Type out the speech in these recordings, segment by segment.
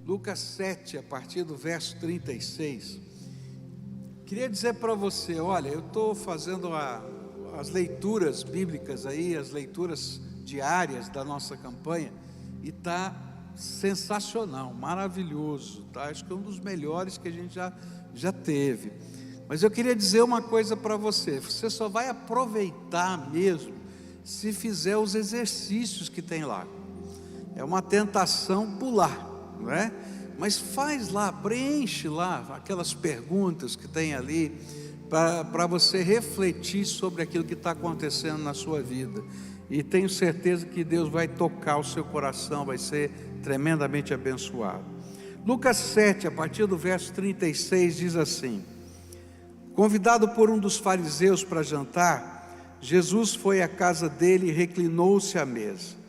Lucas 7, a partir do verso 36. Queria dizer para você, olha, eu estou fazendo as leituras bíblicas aí, as leituras diárias da nossa campanha, e está sensacional, maravilhoso, tá? Acho que é um dos melhores que a gente já teve. Mas eu queria dizer uma coisa para você: você só vai aproveitar mesmo se fizer os exercícios que tem lá. É uma tentação pular, não é? Mas faz lá, preenche lá aquelas perguntas que tem ali, para você refletir sobre aquilo que está acontecendo na sua vida. E tenho certeza que Deus vai tocar o seu coração, vai ser tremendamente abençoado. Lucas 7, a partir do verso 36, diz assim: convidado por um dos fariseus para jantar, Jesus foi à casa dele e reclinou-se à mesa.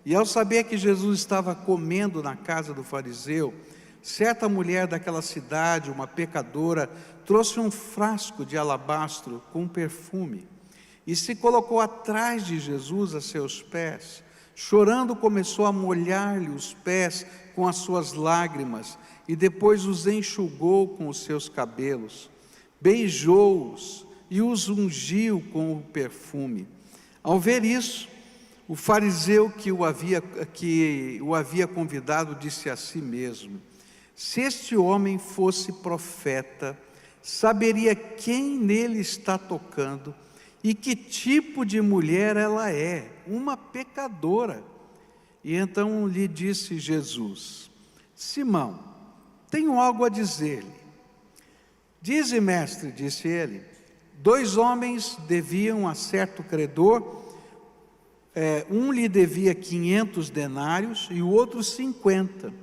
E ao saber que Jesus estava comendo na casa do fariseu, certa mulher daquela cidade, uma pecadora, trouxe um frasco de alabastro com perfume e se colocou atrás de Jesus a seus pés. Chorando, começou a molhar-lhe os pés com as suas lágrimas e depois os enxugou com os seus cabelos. Beijou-os e os ungiu com o perfume. Ao ver isso, o fariseu que o havia convidado disse a si mesmo: se este homem fosse profeta, saberia quem nele está tocando e que tipo de mulher ela é, uma pecadora. E então lhe disse Jesus: Simão, tenho algo a dizer-lhe. Dize, mestre, disse ele. 2 homens deviam a certo credor, um lhe devia 500 denários e o outro 50.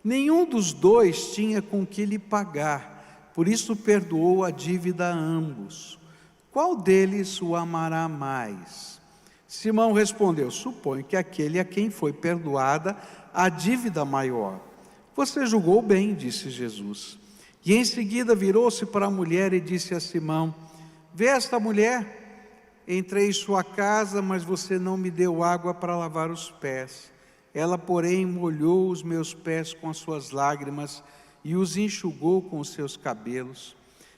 Nenhum dos 2 tinha com que lhe pagar, por isso perdoou a dívida a ambos. Qual deles o amará mais? Simão respondeu: suponho que aquele a quem foi perdoada a dívida maior. Você julgou bem, disse Jesus. E em seguida virou-se para a mulher e disse a Simão: vê esta mulher? Entrei em sua casa, mas você não me deu água para lavar os pés. Ela, porém, molhou os meus pés com as suas lágrimas e os enxugou com os seus cabelos.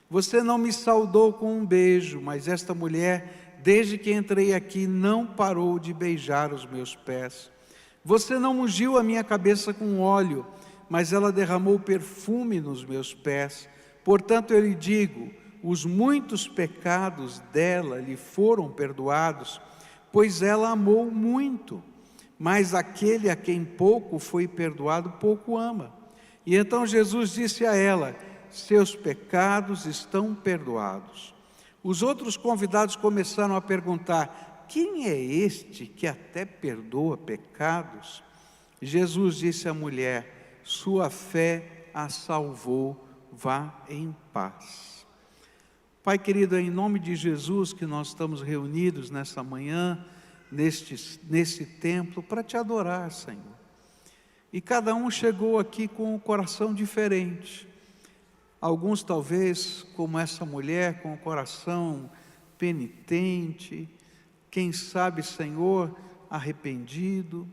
Você não me saudou com um beijo, mas esta mulher, desde que entrei aqui, não parou de beijar os meus pés. Você não ungiu a minha cabeça com óleo, mas ela derramou perfume nos meus pés. Portanto, eu lhe digo, os muitos pecados dela lhe foram perdoados, pois ela amou muito. Mas aquele a quem pouco foi perdoado, pouco ama. E então Jesus disse a ela: seus pecados estão perdoados. Os outros convidados começaram a perguntar: quem é este que até perdoa pecados? Jesus disse à mulher: sua fé a salvou, vá em paz. Pai querido, é em nome de Jesus que nós estamos reunidos nessa manhã, nesse templo, para te adorar, Senhor. E cada um chegou aqui com um coração diferente. Alguns talvez, como essa mulher, com o coração penitente. Quem sabe, Senhor, arrependido.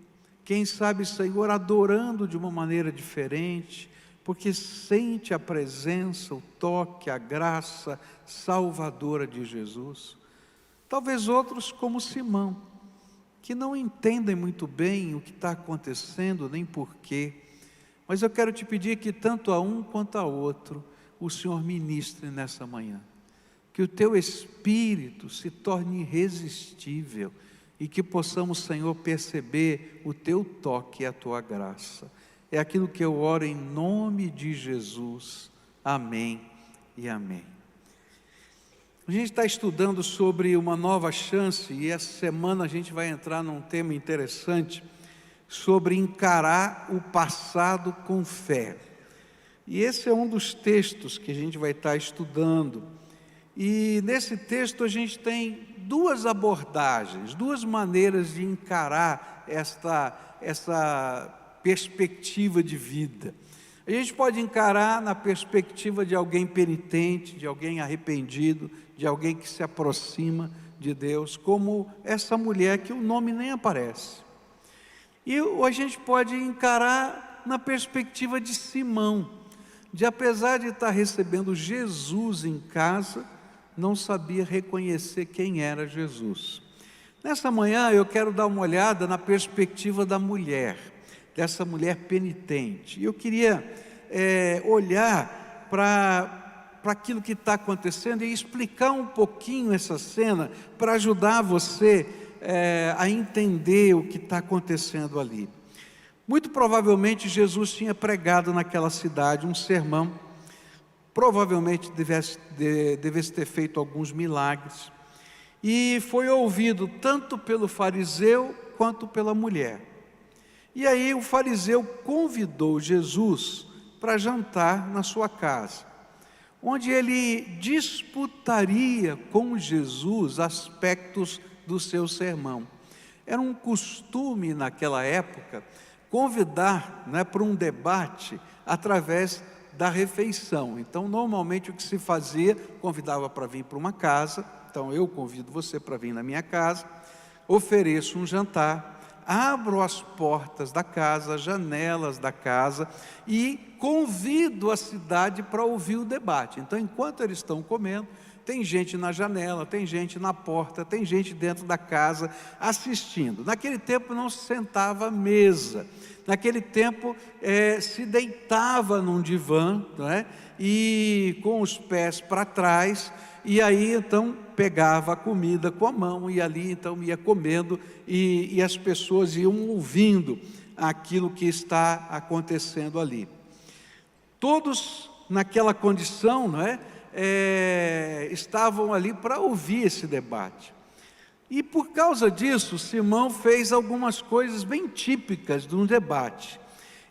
Quem sabe, Senhor, adorando de uma maneira diferente, porque sente a presença, o toque, a graça salvadora de Jesus. Talvez outros como Simão, que não entendem muito bem o que está acontecendo, nem porquê. Mas eu quero te pedir que tanto a um quanto a outro, o Senhor ministre nessa manhã. Que o teu Espírito se torne irresistível e que possamos, Senhor, perceber o teu toque e a tua graça. É aquilo que eu oro em nome de Jesus. Amém e amém. A gente está estudando sobre uma nova chance e essa semana a gente vai entrar num tema interessante sobre encarar o passado com fé. E esse é um dos textos que a gente vai estar estudando. E nesse texto a gente tem 2 abordagens, 2 maneiras de encarar essa perspectiva de vida. A gente pode encarar na perspectiva de alguém penitente, de alguém arrependido, de alguém que se aproxima de Deus, como essa mulher que o nome nem aparece. E a gente pode encarar na perspectiva de Simão, de apesar de estar recebendo Jesus em casa, não sabia reconhecer quem era Jesus. Nessa manhã eu quero dar uma olhada na perspectiva da mulher, dessa mulher penitente. E eu queria olhar para aquilo que está acontecendo e explicar um pouquinho essa cena para ajudar você a entender o que está acontecendo ali. Muito provavelmente Jesus tinha pregado naquela cidade um sermão, provavelmente devesse ter feito alguns milagres, e foi ouvido tanto pelo fariseu quanto pela mulher. E aí o fariseu convidou Jesus para jantar na sua casa, onde ele disputaria com Jesus aspectos do seu sermão. Era um costume naquela época convidar para um debate através da refeição. Então, normalmente o que se fazia, convidava para vir para uma casa. Então, eu convido você para vir na minha casa, ofereço um jantar, abro as portas da casa, as janelas da casa e convido a cidade para ouvir o debate. Então, enquanto eles estão comendo, tem gente na janela, tem gente na porta, tem gente dentro da casa assistindo. Naquele tempo não se sentava à mesa, naquele tempo se deitava num divã, não é? E com os pés para trás, e aí então pegava a comida com a mão e ali então ia comendo e as pessoas iam ouvindo aquilo que está acontecendo ali. Todos naquela condição, não é? Estavam ali para ouvir esse debate. E por causa disso, Simão fez algumas coisas bem típicas de um debate.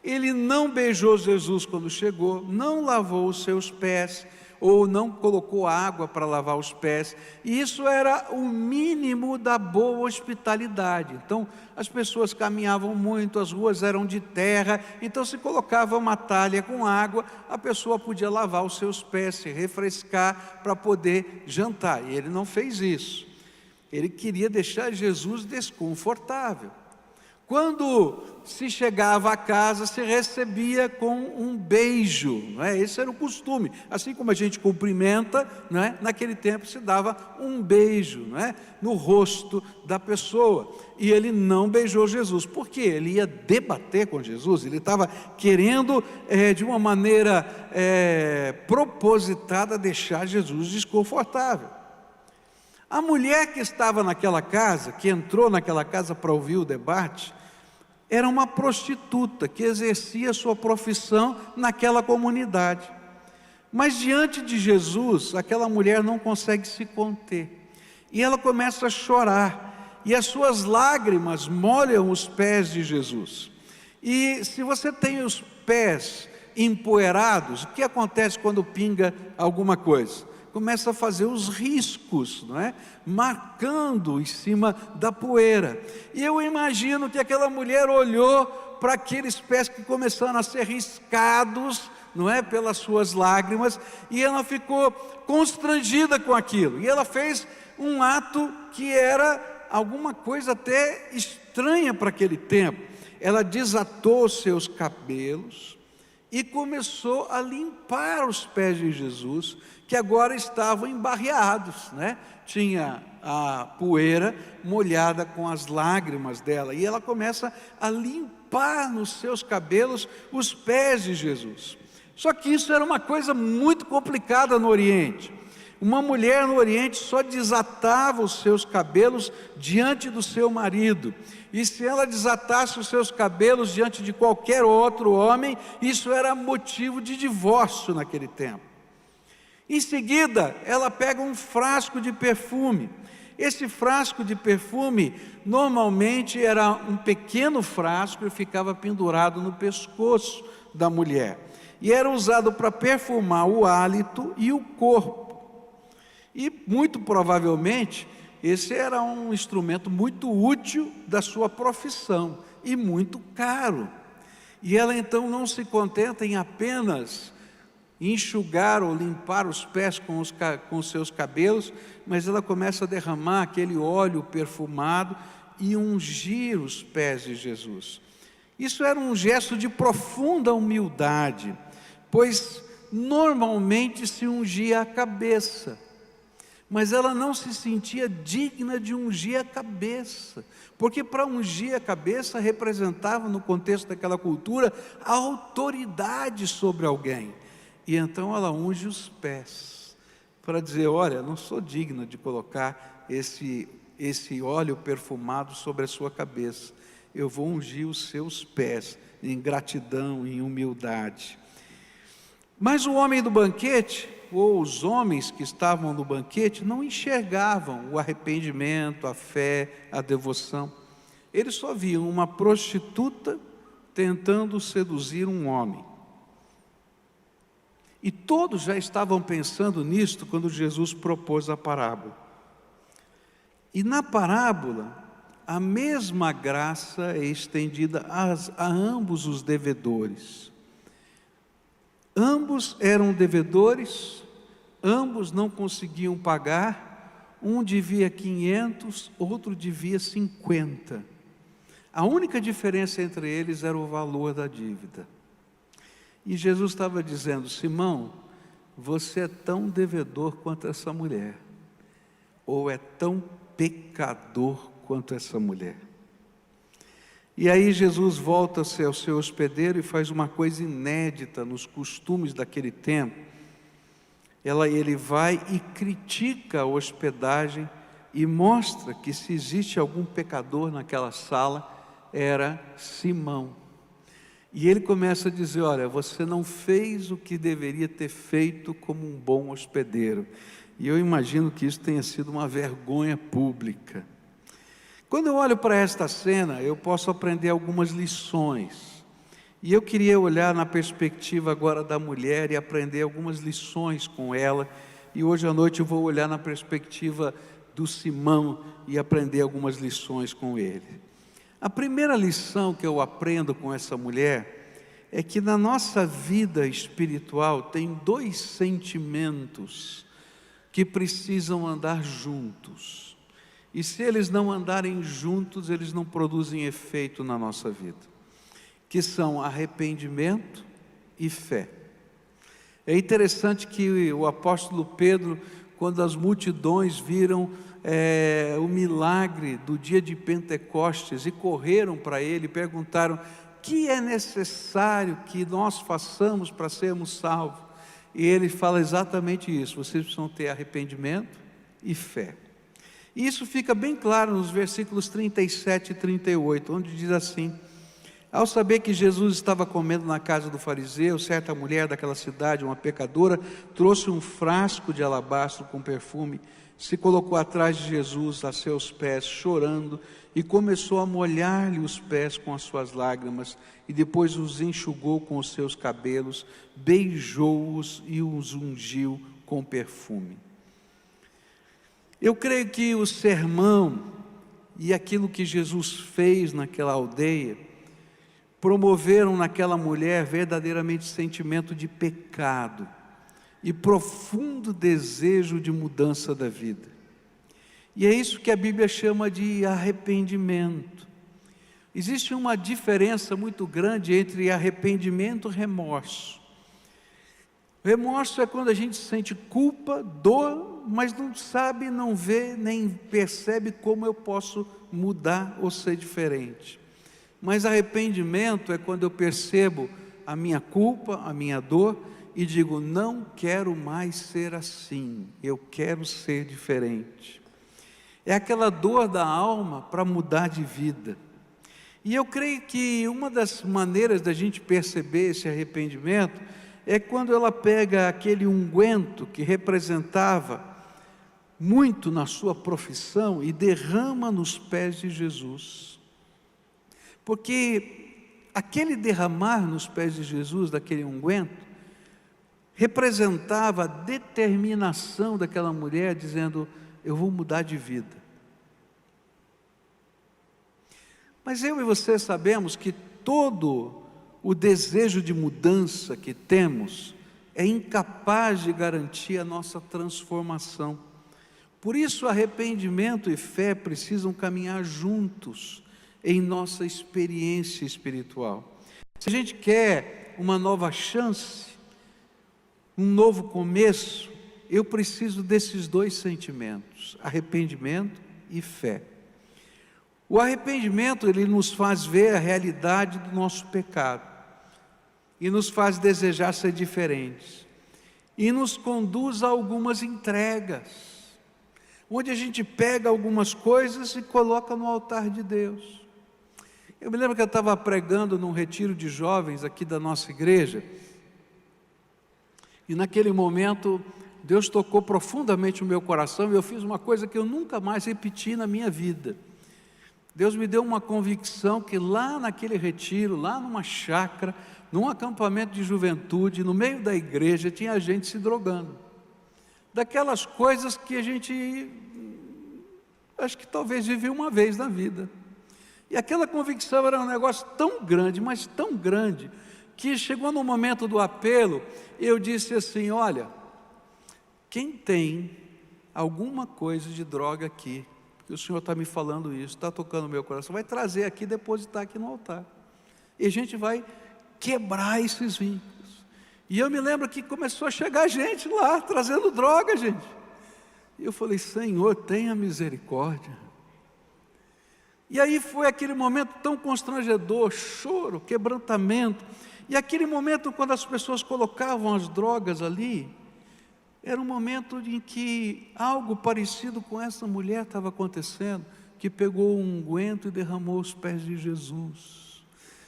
Ele não beijou Jesus quando chegou, não lavou os seus pés, ou não colocou água para lavar os pés, e isso era o mínimo da boa hospitalidade. Então, as pessoas caminhavam muito, as ruas eram de terra, então se colocava uma talha com água, a pessoa podia lavar os seus pés, se refrescar para poder jantar, e ele não fez isso. Ele queria deixar Jesus desconfortável. Quando se chegava a casa, se recebia com um beijo, não é? Esse era o costume. Assim como a gente cumprimenta, não é? Naquele tempo se dava um beijo, não é? No rosto da pessoa. E ele não beijou Jesus. Por quê? Ele ia debater com Jesus. Ele estava querendo, de uma maneira propositada, deixar Jesus desconfortável. A mulher que estava naquela casa, que entrou naquela casa para ouvir o debate, era uma prostituta que exercia sua profissão naquela comunidade. Mas diante de Jesus, aquela mulher não consegue se conter. E ela começa a chorar. E as suas lágrimas molham os pés de Jesus. E se você tem os pés empoeirados, o que acontece quando pinga alguma coisa? Começa a fazer os riscos, não é? Marcando em cima da poeira. E eu imagino que aquela mulher olhou para aqueles pés que começaram a ser riscados, não é? Pelas suas lágrimas, e ela ficou constrangida com aquilo. E ela fez um ato que era alguma coisa até estranha para aquele tempo. Ela desatou seus cabelos e começou a limpar os pés de Jesus, que agora estavam embarreados, né? Tinha a poeira molhada com as lágrimas dela, e ela começa a limpar nos seus cabelos os pés de Jesus. Só que isso era uma coisa muito complicada no Oriente. Uma mulher no Oriente só desatava os seus cabelos diante do seu marido, e se ela desatasse os seus cabelos diante de qualquer outro homem, isso era motivo de divórcio naquele tempo. Em seguida, ela pega um frasco de perfume. Esse frasco de perfume, normalmente era um pequeno frasco e ficava pendurado no pescoço da mulher. E era usado para perfumar o hálito e o corpo. E muito provavelmente, esse era um instrumento muito útil da sua profissão e muito caro. E ela então não se contenta em apenas enxugar ou limpar os pés com os seus cabelos, mas ela começa a derramar aquele óleo perfumado e ungir os pés de Jesus. Isso era um gesto de profunda humildade, pois normalmente se ungia a cabeça, mas ela não se sentia digna de ungir a cabeça, porque para ungir a cabeça representava, no contexto daquela cultura, a autoridade sobre alguém. E então ela unge os pés, para dizer: olha, não sou digna de colocar esse óleo perfumado sobre a sua cabeça, eu vou ungir os seus pés, em gratidão, em humildade. Mas o homem do banquete, ou os homens que estavam no banquete, não enxergavam o arrependimento, a fé, a devoção. Eles só viam uma prostituta tentando seduzir um homem. E todos já estavam pensando nisto quando Jesus propôs a parábola. E na parábola, a mesma graça é estendida a ambos os devedores. Ambos eram devedores, ambos não conseguiam pagar, um devia 500, outro devia 50. A única diferença entre eles era o valor da dívida. E Jesus estava dizendo: Simão, você é tão devedor quanto essa mulher, ou é tão pecador quanto essa mulher. E aí Jesus volta-se ao seu hospedeiro e faz uma coisa inédita nos costumes daquele tempo. Ele vai e critica a hospedagem e mostra que se existe algum pecador naquela sala, era Simão. E ele começa a dizer: olha, você não fez o que deveria ter feito como um bom hospedeiro. E eu imagino que isso tenha sido uma vergonha pública. Quando eu olho para esta cena, eu posso aprender algumas lições. E eu queria olhar na perspectiva agora da mulher e aprender algumas lições com ela. E hoje à noite eu vou olhar na perspectiva do Simão e aprender algumas lições com ele. A primeira lição que eu aprendo com essa mulher é que na nossa vida espiritual tem dois sentimentos que precisam andar juntos. E se eles não andarem juntos, eles não produzem efeito na nossa vida, que são arrependimento e fé. É interessante que o apóstolo Pedro, quando as multidões viram o milagre do dia de Pentecostes e correram para ele e perguntaram: o que é necessário que nós façamos para sermos salvos? E ele fala exatamente isso: vocês precisam ter arrependimento e fé. E isso fica bem claro nos versículos 37 e 38, onde diz assim: ao saber que Jesus estava comendo na casa do fariseu, certa mulher daquela cidade, uma pecadora, trouxe um frasco de alabastro com perfume, se colocou atrás de Jesus a seus pés, chorando, e começou a molhar-lhe os pés com as suas lágrimas, e depois os enxugou com os seus cabelos, beijou-os e os ungiu com perfume. Eu creio que o sermão e aquilo que Jesus fez naquela aldeia promoveram naquela mulher verdadeiramente sentimento de pecado e profundo desejo de mudança da vida. E é isso que a Bíblia chama de arrependimento. Existe uma diferença muito grande entre arrependimento e remorso. Remorso é quando a gente sente culpa, dor, mas não sabe, não vê, nem percebe como eu posso mudar ou ser diferente. Mas arrependimento é quando eu percebo a minha culpa, a minha dor, e digo: não quero mais ser assim, eu quero ser diferente. É aquela dor da alma para mudar de vida. E eu creio que uma das maneiras da gente perceber esse arrependimento é quando ela pega aquele unguento que representava muito na sua profissão e derrama nos pés de Jesus. Porque aquele derramar nos pés de Jesus daquele unguento representava a determinação daquela mulher, dizendo: eu vou mudar de vida. Mas eu e você sabemos que todo o desejo de mudança que temos é incapaz de garantir a nossa transformação. Por isso, arrependimento e fé precisam caminhar juntos. em nossa experiência espiritual. Se a gente quer uma nova chance, um novo começo, eu preciso desses dois sentimentos, arrependimento e fé. O arrependimento, ele nos faz ver a realidade do nosso pecado, e nos faz desejar ser diferentes, e nos conduz a algumas entregas, onde a gente pega algumas coisas e coloca no altar de Deus. Eu me lembro que eu estava pregando num retiro de jovens aqui da nossa igreja, e naquele momento Deus tocou profundamente o meu coração, e eu fiz uma coisa que eu nunca mais repeti na minha vida. Deus me deu uma convicção que lá naquele retiro, lá numa chácara, num acampamento de juventude, no meio da igreja, tinha gente se drogando. Daquelas coisas que a gente, acho que talvez vive uma vez na vida. E aquela convicção era um negócio tão grande, mas tão grande, que chegou no momento do apelo, eu disse assim: olha, quem tem alguma coisa de droga aqui, porque o Senhor está me falando isso, está tocando no meu coração, vai trazer aqui, depositar aqui no altar, e a gente vai quebrar esses vínculos. E eu me lembro que começou a chegar gente lá, trazendo droga, gente, e eu falei: Senhor, tenha misericórdia. E aí foi aquele momento tão constrangedor, choro, quebrantamento, e aquele momento quando as pessoas colocavam as drogas ali, era um momento em que algo parecido com essa mulher estava acontecendo, que pegou um unguento e derramou aos pés de Jesus.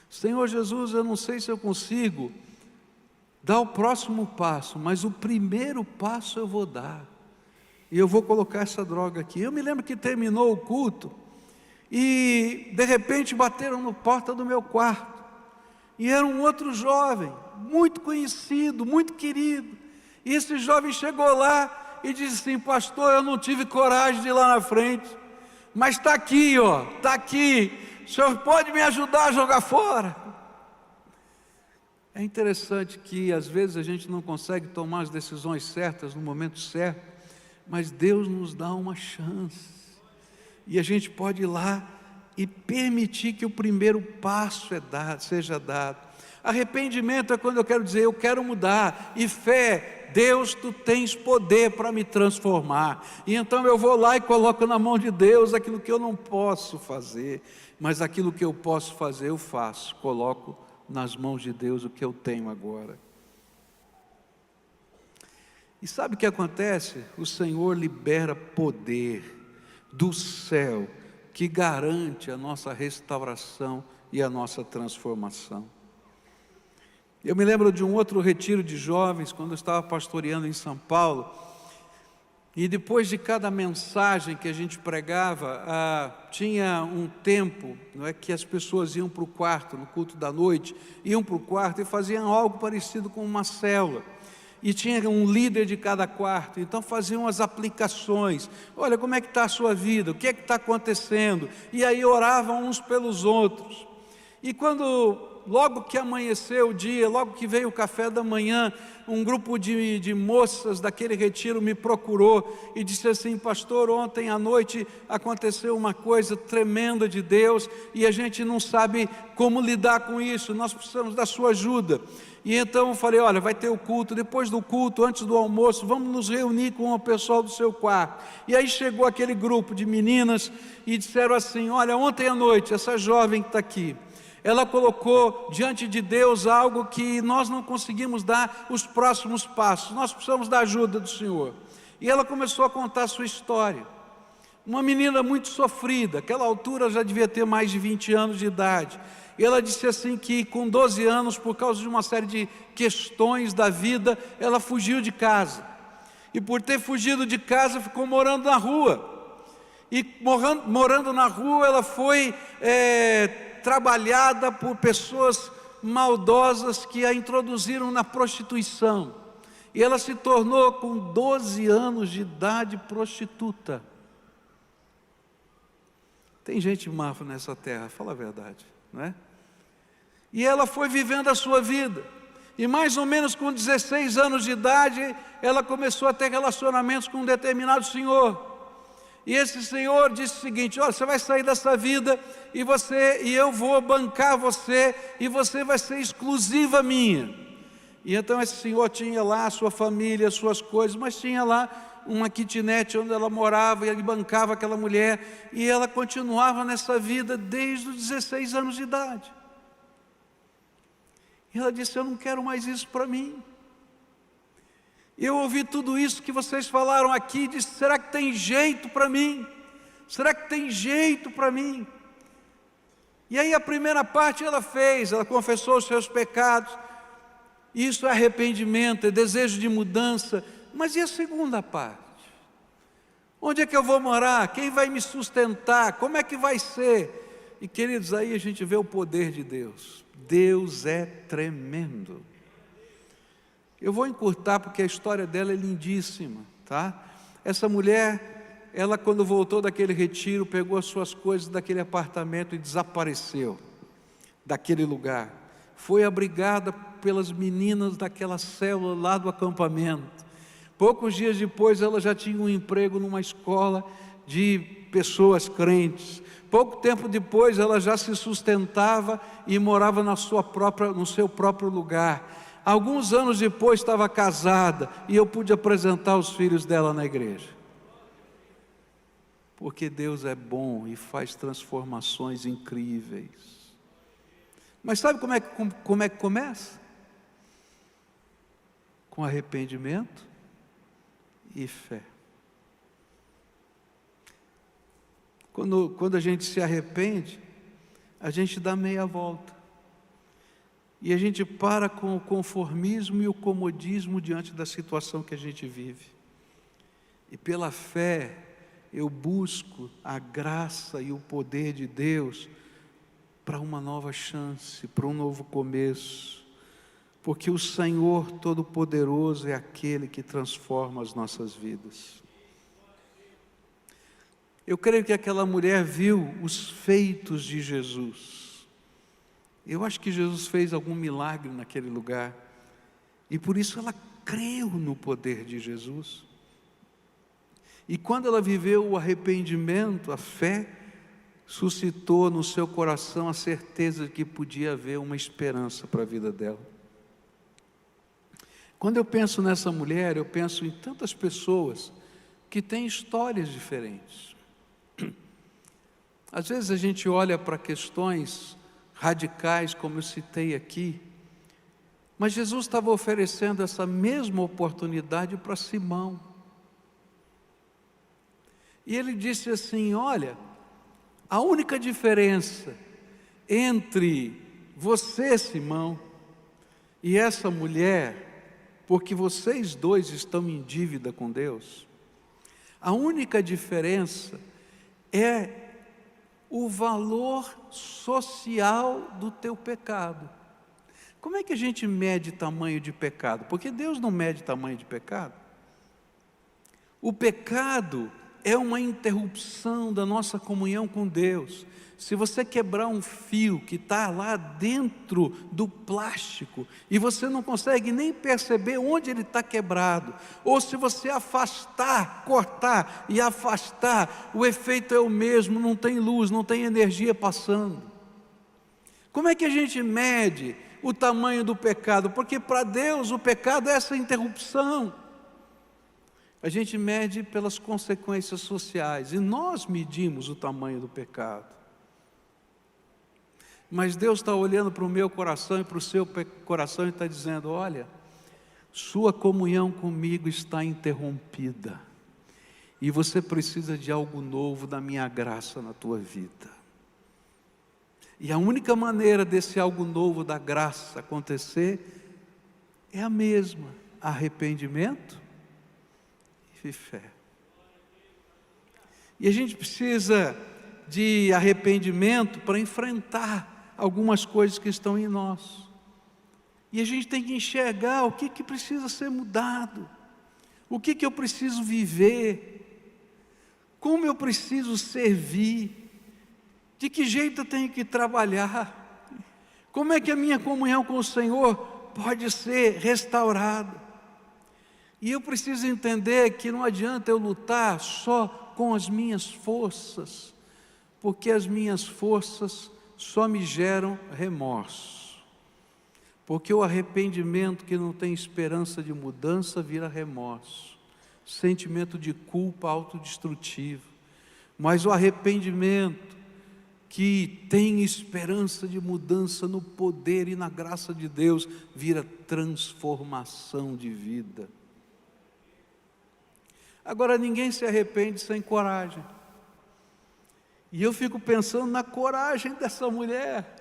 Senhor Jesus, eu não sei se eu consigo dar o próximo passo, mas o primeiro passo eu vou dar, e eu vou colocar essa droga aqui. Eu me lembro que terminou o culto, e de repente bateram na porta do meu quarto, e era um outro jovem, muito conhecido, muito querido, e esse jovem chegou lá e disse assim: pastor, eu não tive coragem de ir lá na frente, mas está aqui, ó, está aqui, o senhor pode me ajudar a jogar fora? É interessante que às vezes a gente não consegue tomar as decisões certas no momento certo, mas Deus nos dá uma chance, e a gente pode ir lá e permitir que o primeiro passo seja dado. Arrependimento é quando eu quero dizer: eu quero mudar, e fé, Deus, tu tens poder para me transformar, e então eu vou lá e coloco na mão de Deus aquilo que eu não posso fazer, mas aquilo que eu posso fazer eu faço, coloco nas mãos de Deus o que eu tenho agora. E sabe o que acontece? O Senhor libera poder do céu, que garante a nossa restauração e a nossa transformação. Eu me lembro de um outro retiro de jovens, quando eu estava pastoreando em São Paulo, e depois de cada mensagem que a gente pregava, tinha um tempo, não é, que as pessoas iam para o quarto, no culto da noite, iam para o quarto e faziam algo parecido com uma célula, e tinha um líder de cada quarto, então faziam as aplicações: olha, como é que está a sua vida, o que é que está acontecendo, e aí oravam uns pelos outros. E logo que amanheceu o dia, logo que veio o café da manhã, um grupo de moças daquele retiro me procurou e disse assim: pastor, ontem à noite aconteceu uma coisa tremenda de Deus, e a gente não sabe como lidar com isso, nós precisamos da sua ajuda. E então eu falei: olha, vai ter o culto, depois do culto, antes do almoço, vamos nos reunir com o pessoal do seu quarto. E aí chegou aquele grupo de meninas e disseram assim: olha, ontem à noite, essa jovem que está aqui, ela colocou diante de Deus algo que nós não conseguimos dar os próximos passos, nós precisamos da ajuda do Senhor. E ela começou a contar a sua história. Uma menina muito sofrida, aquela altura já devia ter mais de 20 anos de idade. E ela disse assim que com 12 anos, por causa de uma série de questões da vida, ela fugiu de casa. E por ter fugido de casa, ficou morando na rua. E morando na rua, ela foi trabalhada por pessoas maldosas que a introduziram na prostituição. E ela se tornou, com 12 anos de idade, prostituta. Tem gente má nessa terra, fala a verdade, não é? E ela foi vivendo a sua vida, e mais ou menos com 16 anos de idade, ela começou a ter relacionamentos com um determinado senhor, E esse senhor disse o seguinte: olha, você vai sair dessa vida e eu vou bancar você, e você vai ser exclusiva minha. E então esse senhor tinha lá a sua família, as suas coisas, mas tinha lá uma kitnet onde ela morava, e ele bancava aquela mulher, e ela continuava nessa vida desde os 16 anos de idade. E ela disse: eu não quero mais isso para mim. Eu ouvi tudo isso que vocês falaram aqui, e disse: será que tem jeito para mim? Será que tem jeito para mim? E aí a primeira parte ela fez, ela confessou os seus pecados. Isso é arrependimento, é desejo de mudança. Mas e a segunda parte? Onde é que eu vou morar? Quem vai me sustentar? Como é que vai ser? E queridos, aí a gente vê o poder de Deus. Deus é tremendo. Eu vou encurtar porque a história dela é lindíssima, tá? Essa mulher, ela quando voltou daquele retiro, pegou as suas coisas daquele apartamento e desapareceu daquele lugar. Foi abrigada pelas meninas daquela célula lá do acampamento. Poucos dias depois ela já tinha um emprego numa escola de pessoas crentes. Pouco tempo depois ela já se sustentava e morava no seu próprio lugar. Alguns anos depois estava casada e eu pude apresentar os filhos dela na igreja. Porque Deus é bom e faz transformações incríveis. Mas sabe como é que começa? Com arrependimento e fé. Quando a gente se arrepende, a gente dá meia volta. E a gente para com o conformismo e o comodismo diante da situação que a gente vive. E pela fé, eu busco a graça e o poder de Deus para uma nova chance, para um novo começo. Porque o Senhor Todo-Poderoso é aquele que transforma as nossas vidas. Eu creio que aquela mulher viu os feitos de Jesus. Eu acho que Jesus fez algum milagre naquele lugar, e por isso ela creu no poder de Jesus. E quando ela viveu o arrependimento, a fé suscitou no seu coração a certeza de que podia haver uma esperança para a vida dela. Quando eu penso nessa mulher, eu penso em tantas pessoas que têm histórias diferentes. Às vezes a gente olha para questões radicais, como eu citei aqui, mas Jesus estava oferecendo essa mesma oportunidade para Simão. E ele disse assim: olha, a única diferença entre você, Simão, e essa mulher, porque vocês dois estão em dívida com Deus, a única diferença é o valor social do teu pecado. Como é que a gente mede tamanho de pecado? Porque Deus não mede tamanho de pecado. O pecado é uma interrupção da nossa comunhão com Deus. Se você quebrar um fio que está lá dentro do plástico e você não consegue nem perceber onde ele está quebrado, ou se você afastar, cortar e afastar, o efeito é o mesmo, não tem luz, não tem energia passando. Como é que a gente mede o tamanho do pecado? Porque para Deus o pecado é essa interrupção. A gente mede pelas consequências sociais, e nós medimos o tamanho do pecado. Mas Deus está olhando para o meu coração e para o seu coração e está dizendo: olha, sua comunhão comigo está interrompida, e você precisa de algo novo da minha graça na tua vida. E a única maneira desse algo novo da graça acontecer é a mesma: arrependimento e fé. E a gente precisa de arrependimento para enfrentar algumas coisas que estão em nós. E a gente tem que enxergar o que precisa ser mudado, o que eu preciso viver, como eu preciso servir, de que jeito eu tenho que trabalhar, como é que a minha comunhão com o Senhor pode ser restaurada. E eu preciso entender que não adianta eu lutar só com as minhas forças, porque as minhas forças só me geram remorso. Porque o arrependimento que não tem esperança de mudança vira remorso, sentimento de culpa autodestrutivo. Mas o arrependimento que tem esperança de mudança no poder e na graça de Deus vira transformação de vida. Agora, ninguém se arrepende sem coragem. E eu fico pensando na coragem dessa mulher.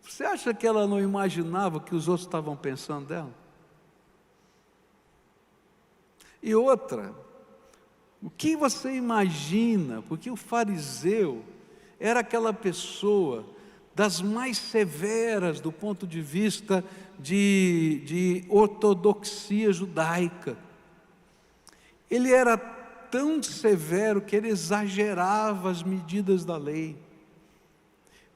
Você acha que ela não imaginava o que os outros estavam pensando dela? E outra, o que você imagina? Porque o fariseu era aquela pessoa das mais severas do ponto de vista de ortodoxia judaica. Ele era tão severo que ele exagerava as medidas da lei.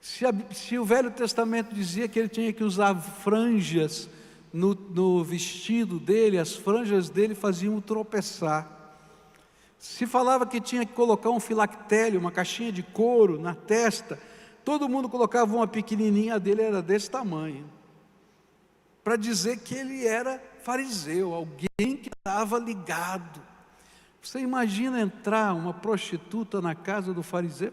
Se o Velho Testamento dizia que ele tinha que usar franjas no vestido dele, as franjas dele faziam tropeçar. Se falava que tinha que colocar um filactério, uma caixinha de couro na testa, todo mundo colocava uma pequenininha, a dele era desse tamanho, para dizer que ele era fariseu, alguém que estava ligado. Você imagina entrar uma prostituta na casa do fariseu?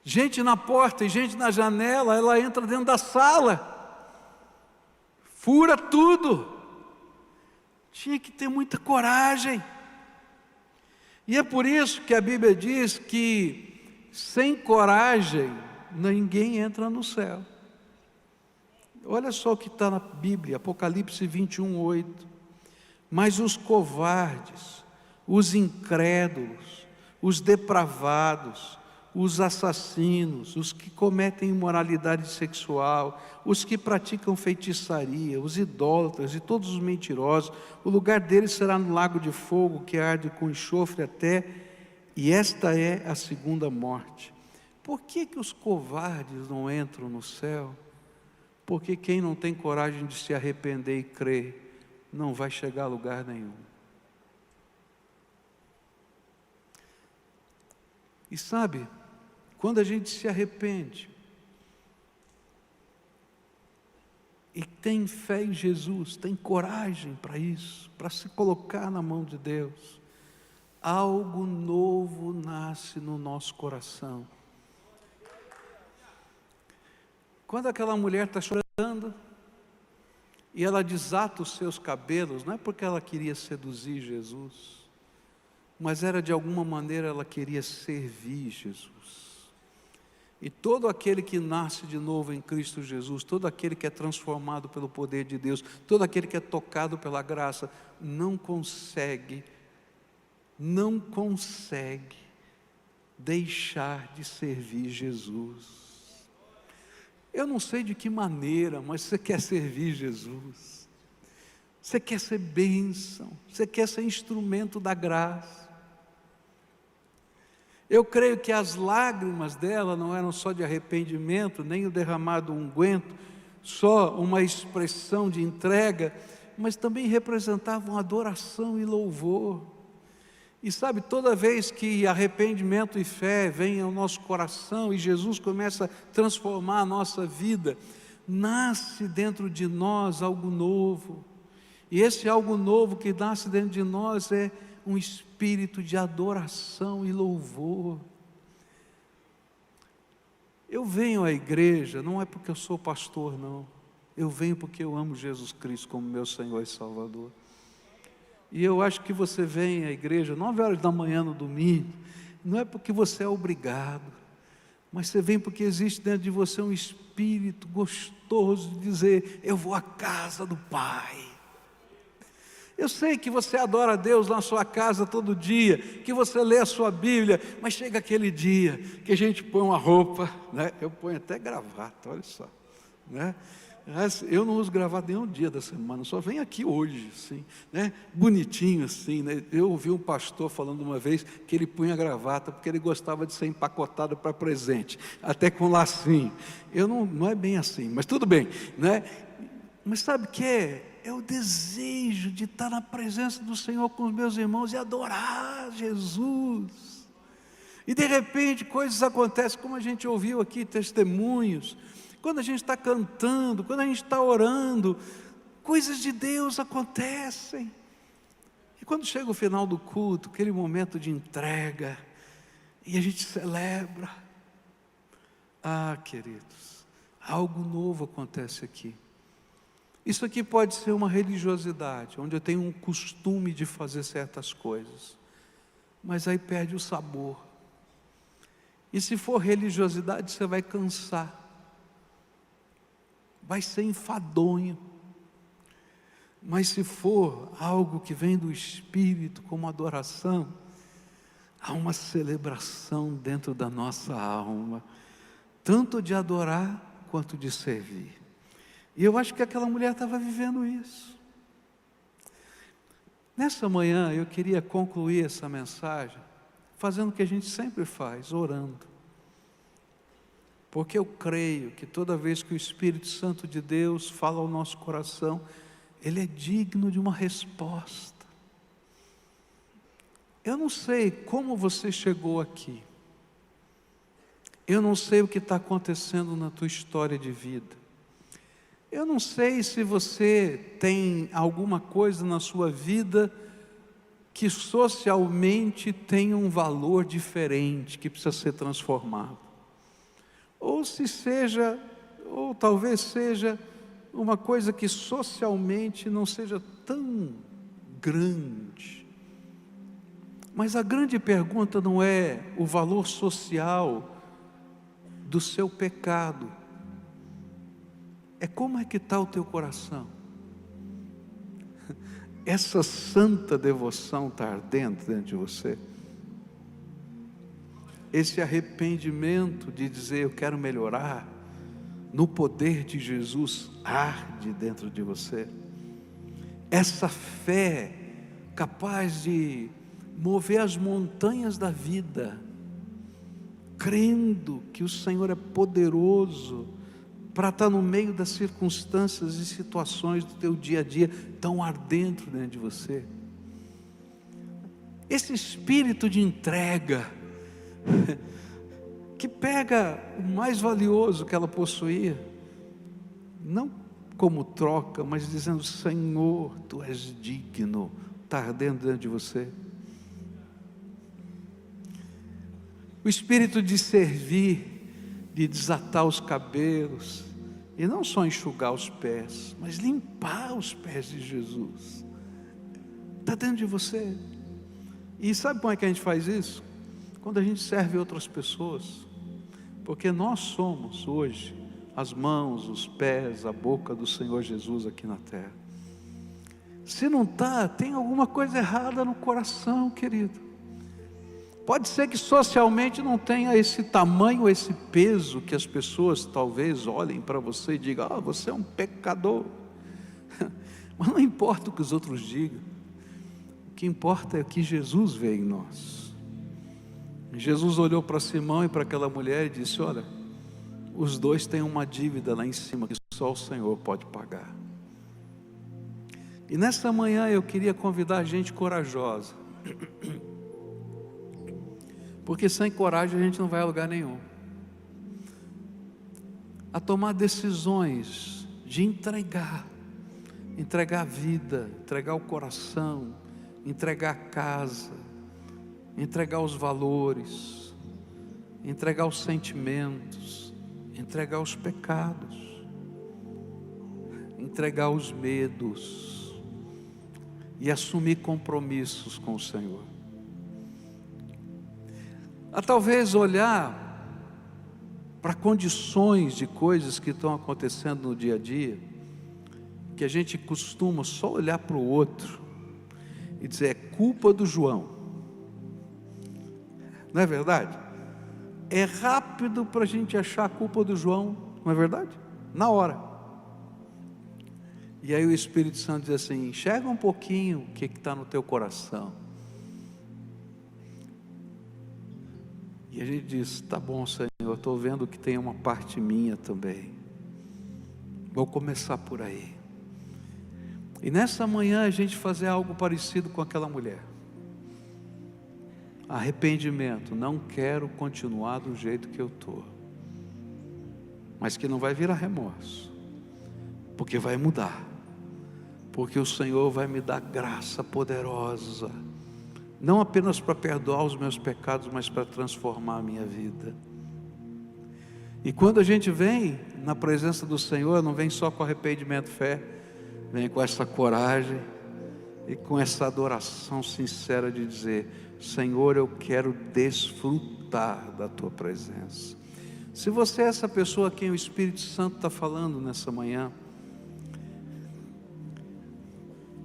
Gente na porta e gente na janela, ela entra dentro da sala, fura tudo. Tinha que ter muita coragem. E é por isso que a Bíblia diz que sem coragem ninguém entra no céu. Olha só o que está na Bíblia, Apocalipse 21:8. Mas os covardes, os incrédulos, os depravados, os assassinos, os que cometem imoralidade sexual, os que praticam feitiçaria, os idólatras e todos os mentirosos, o lugar deles será no lago de fogo que arde com enxofre e esta é a segunda morte. Por que os covardes não entram no céu? Porque quem não tem coragem de se arrepender e crer, não vai chegar a lugar nenhum. E sabe, quando a gente se arrepende e tem fé em Jesus, tem coragem para isso, para se colocar na mão de Deus, algo novo nasce no nosso coração. Quando aquela mulher está chorando e ela desata os seus cabelos, não é porque ela queria seduzir Jesus, mas era de alguma maneira ela queria servir Jesus. E todo aquele que nasce de novo em Cristo Jesus, todo aquele que é transformado pelo poder de Deus, todo aquele que é tocado pela graça, não consegue deixar de servir Jesus. Eu não sei de que maneira, mas você quer servir Jesus. Você quer ser bênção, você quer ser instrumento da graça. Eu creio que as lágrimas dela não eram só de arrependimento, nem o derramado unguento, só uma expressão de entrega, mas também representavam adoração e louvor. E sabe, toda vez que arrependimento e fé vem ao nosso coração e Jesus começa a transformar a nossa vida, nasce dentro de nós algo novo. E esse algo novo que nasce dentro de nós é um espírito de adoração e louvor. Eu venho à igreja, não é porque eu sou pastor, não. Eu venho porque eu amo Jesus Cristo como meu Senhor e Salvador. E eu acho que você vem à igreja 9 horas da manhã no domingo, não é porque você é obrigado, mas você vem porque existe dentro de você um espírito gostoso de dizer, eu vou à casa do Pai. Eu sei que você adora a Deus na sua casa todo dia, que você lê a sua Bíblia, mas chega aquele dia que a gente põe uma roupa, né? Eu ponho até gravata, olha só, né? Eu não uso gravata nenhum dia da semana, só venho aqui hoje, assim, né? Bonitinho assim, né? Eu ouvi um pastor falando uma vez que ele punha gravata porque ele gostava de ser empacotado para presente, até com lacinho. Eu não é bem assim, mas tudo bem, né? Mas sabe o que é é o desejo de estar na presença do Senhor com os meus irmãos e adorar Jesus. E de repente coisas acontecem, como a gente ouviu aqui, testemunhos, quando a gente está cantando, quando a gente está orando, coisas de Deus acontecem. E quando chega o final do culto, aquele momento de entrega, e a gente celebra, queridos, algo novo acontece aqui. Isso aqui pode ser uma religiosidade, onde eu tenho um costume de fazer certas coisas, mas aí perde o sabor. E se for religiosidade, você vai cansar, vai ser enfadonho. Mas se for algo que vem do Espírito, como adoração, há uma celebração dentro da nossa alma, tanto de adorar quanto de servir. E eu acho que aquela mulher estava vivendo isso. Nessa manhã eu queria concluir essa mensagem fazendo o que a gente sempre faz, orando. Porque eu creio que toda vez que o Espírito Santo de Deus fala ao nosso coração, Ele é digno de uma resposta. Eu não sei como você chegou aqui. Eu não sei o que está acontecendo na tua história de vida. Eu não sei se você tem alguma coisa na sua vida que socialmente tem um valor diferente, que precisa ser transformado. Ou se seja, ou talvez seja uma coisa que socialmente não seja tão grande. Mas a grande pergunta não é o valor social do seu pecado, é como é que está o teu coração. Essa santa devoção está ardendo dentro de você? Esse arrependimento de dizer eu quero melhorar, no poder de Jesus, arde dentro de você? Essa fé capaz de mover as montanhas da vida, crendo que o Senhor é poderoso para estar no meio das circunstâncias e situações do teu dia a dia, tão ardendo dentro de você? Esse espírito de entrega, que pega o mais valioso que ela possuía, não como troca, mas dizendo: Senhor, Tu és digno, está ardendo dentro de você. O espírito de servir, de desatar os cabelos, e não só enxugar os pés, mas limpar os pés de Jesus, está dentro de você. E sabe como é que a gente faz isso? Quando a gente serve outras pessoas, porque nós somos hoje as mãos, os pés, a boca do Senhor Jesus aqui na terra. Se não está, tem alguma coisa errada no coração, querido. Pode ser que socialmente não tenha esse tamanho, esse peso, que as pessoas talvez olhem para você e digam: você é um pecador. Mas não importa o que os outros digam, o que importa é o que Jesus vê em nós. Jesus olhou para Simão e para aquela mulher e disse: olha, os dois têm uma dívida lá em cima que só o Senhor pode pagar. E nesta manhã eu queria convidar a gente corajosa, porque sem coragem a gente não vai a lugar nenhum, a tomar decisões de entregar a vida, entregar o coração, entregar a casa, entregar os valores, entregar os sentimentos, entregar os pecados, entregar os medos e assumir compromissos com o Senhor. A talvez olhar para condições de coisas que estão acontecendo no dia a dia, que a gente costuma só olhar para o outro e dizer: é culpa do João. Não é verdade? É rápido para a gente achar a culpa do João, não é verdade? Na hora. E aí o Espírito Santo diz assim: enxerga um pouquinho o que está no teu coração. E a gente diz: tá bom, Senhor, estou vendo que tem uma parte minha também. Vou começar por aí. E nessa manhã a gente fazer algo parecido com aquela mulher. Arrependimento, não quero continuar do jeito que eu estou. Mas que não vai virar remorso, porque vai mudar. Porque o Senhor vai me dar graça poderosa, não apenas para perdoar os meus pecados, mas para transformar a minha vida. E quando a gente vem na presença do Senhor, não vem só com arrependimento e fé, vem com essa coragem e com essa adoração sincera de dizer: Senhor, eu quero desfrutar da Tua presença. Se você é essa pessoa a quem o Espírito Santo está falando nessa manhã,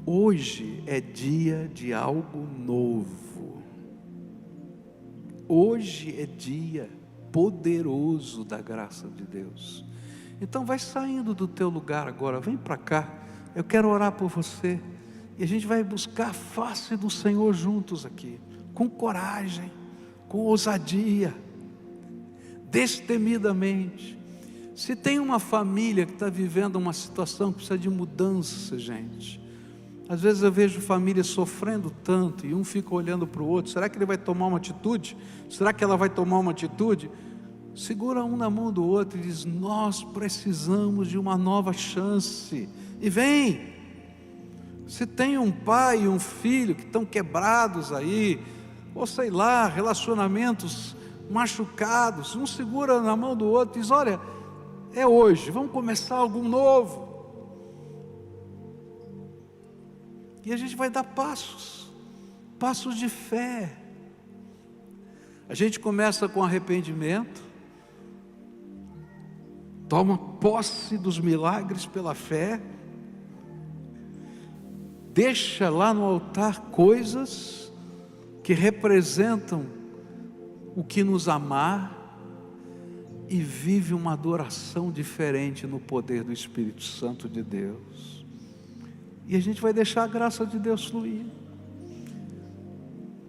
hoje é dia de algo novo. Hoje é dia poderoso da graça de Deus. Então vai saindo do teu lugar agora, vem para cá. Eu quero orar por você. E a gente vai buscar a face do Senhor juntos aqui, com coragem, com ousadia, destemidamente. Se tem uma família que está vivendo uma situação que precisa de mudança, gente, às vezes eu vejo famílias sofrendo tanto, e um fica olhando para o outro, será que ele vai tomar uma atitude? Será que ela vai tomar uma atitude? Segura um na mão do outro e diz: nós precisamos de uma nova chance, e vem. Se tem um pai e um filho que estão quebrados aí, ou sei lá, relacionamentos machucados, um segura na mão do outro e diz: olha, é hoje, vamos começar algo novo. E a gente vai dar passos de fé. A gente começa com arrependimento, toma posse dos milagres pela fé, deixa lá no altar coisas que representam o que nos amar, e vive uma adoração diferente no poder do Espírito Santo de Deus. E a gente vai deixar a graça de Deus fluir.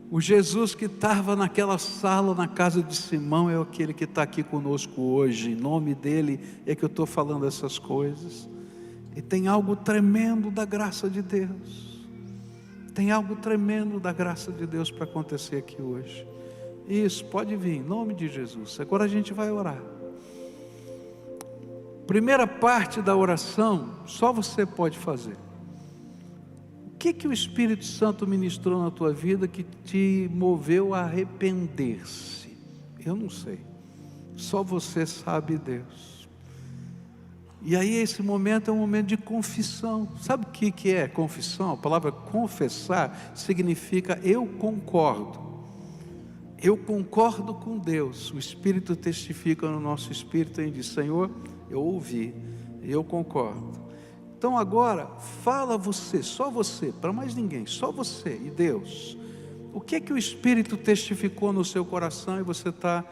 O Jesus que estava naquela sala na casa de Simão é aquele que está aqui conosco hoje. Em nome dele é que eu estou falando essas coisas. E tem algo tremendo da graça de Deus. Tem algo tremendo da graça de Deus para acontecer aqui hoje. Isso, pode vir, em nome de Jesus. Agora a gente vai orar. Primeira parte da oração, só você pode fazer. O que o Espírito Santo ministrou na tua vida que te moveu a arrepender-se? Eu não sei. Só você sabe, Deus. E aí esse momento é um momento de confissão. Sabe o que é confissão? A palavra confessar significa eu concordo. Eu concordo com Deus. O Espírito testifica no nosso espírito e diz: Senhor, eu ouvi, eu concordo. Então agora, fala você, só você, para mais ninguém, só você e Deus. O que o Espírito testificou no seu coração e você está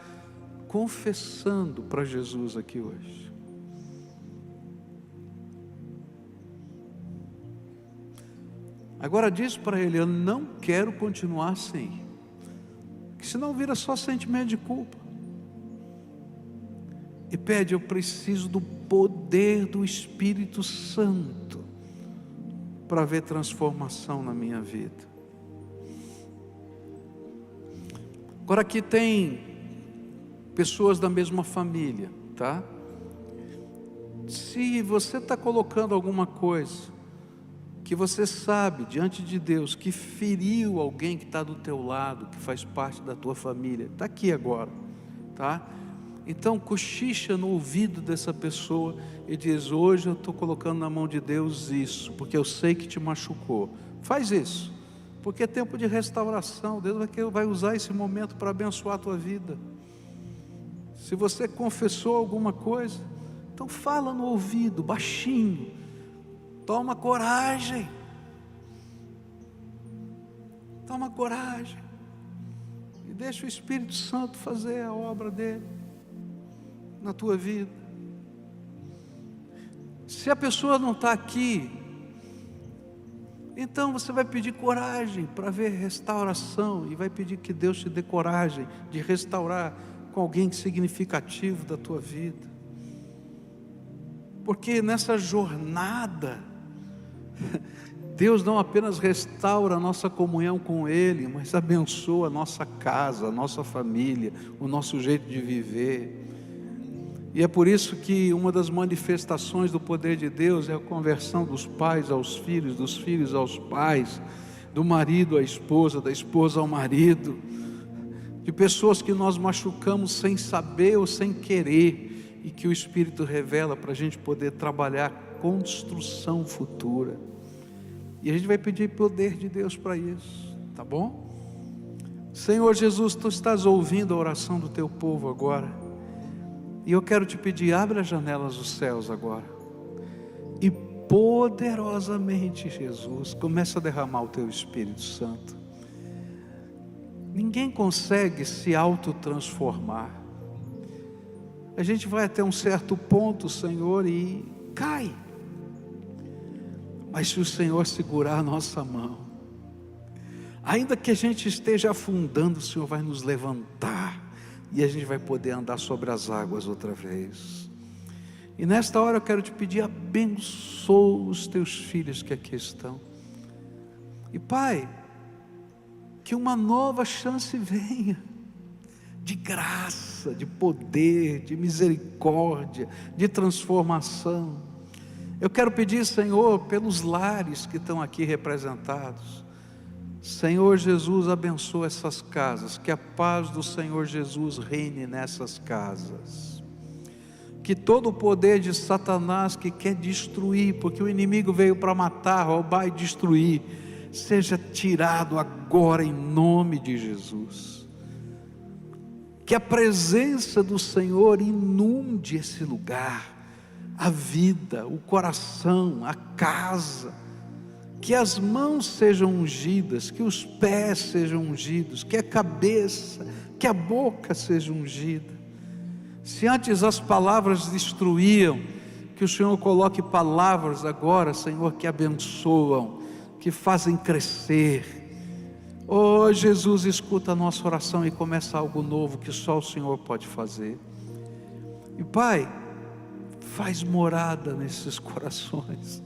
confessando para Jesus aqui hoje? Agora diz para Ele: eu não quero continuar assim, que senão vira só sentimento de culpa. E pede: eu preciso do poder do Espírito Santo para ver transformação na minha vida. Agora aqui tem pessoas da mesma família, tá? Se você está colocando alguma coisa que você sabe diante de Deus que feriu alguém que está do teu lado, que faz parte da tua família, está aqui agora, tá? Então cochicha no ouvido dessa pessoa e diz: hoje eu estou colocando na mão de Deus isso, porque eu sei que te machucou. Faz isso, porque é tempo de restauração. Deus vai usar esse momento para abençoar a tua vida. Se você confessou alguma coisa, então fala no ouvido, baixinho. Toma coragem. Toma coragem. E deixa o Espírito Santo fazer a obra dele na tua vida. Se a pessoa não está aqui, então você vai pedir coragem para ver restauração, e vai pedir que Deus te dê coragem de restaurar com alguém significativo da tua vida. Porque nessa jornada Deus não apenas restaura a nossa comunhão com Ele, mas abençoa a nossa casa, a nossa família, o nosso jeito de viver. E é por isso que uma das manifestações do poder de Deus é a conversão dos pais aos filhos, dos filhos aos pais, do marido à esposa, da esposa ao marido, de pessoas que nós machucamos sem saber ou sem querer, e que o Espírito revela para a gente poder trabalhar a construção futura. E a gente vai pedir poder de Deus para isso, tá bom? Senhor Jesus, Tu estás ouvindo a oração do Teu povo agora, e eu quero te pedir, abre as janelas dos céus agora, e poderosamente, Jesus, começa a derramar o Teu Espírito Santo. Ninguém consegue se autotransformar. A gente vai até um certo ponto, Senhor, e cai. Mas se o Senhor segurar a nossa mão, ainda que a gente esteja afundando, o Senhor vai nos levantar, e a gente vai poder andar sobre as águas outra vez. E nesta hora eu quero te pedir, abençoa os teus filhos que aqui estão. E Pai, que uma nova chance venha, de graça, de poder, de misericórdia, de transformação. Eu quero pedir, Senhor, pelos lares que estão aqui representados. Senhor Jesus, abençoa essas casas, que a paz do Senhor Jesus reine nessas casas. Que todo o poder de Satanás que quer destruir, porque o inimigo veio para matar, roubar e destruir, seja tirado agora em nome de Jesus. Que a presença do Senhor inunde esse lugar, a vida, o coração, a casa. Que as mãos sejam ungidas, que os pés sejam ungidos, que a cabeça, que a boca seja ungida. Se antes as palavras destruíam, que o Senhor coloque palavras agora, Senhor, que abençoam, que fazem crescer. Oh Jesus, escuta a nossa oração e começa algo novo que só o Senhor pode fazer. E Pai, faz morada nesses corações,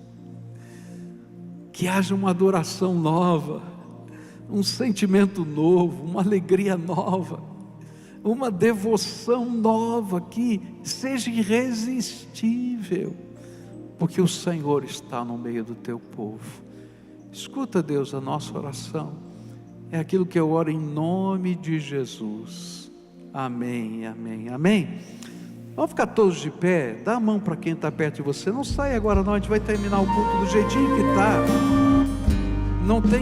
que haja uma adoração nova, um sentimento novo, uma alegria nova, uma devoção nova que seja irresistível, porque o Senhor está no meio do teu povo. Escuta, Deus, a nossa oração, é aquilo que eu oro em nome de Jesus. Amém, amém, amém. Vamos ficar todos de pé, dá a mão para quem está perto de você, não sai agora não, a gente vai terminar o culto do jeitinho que está, não tem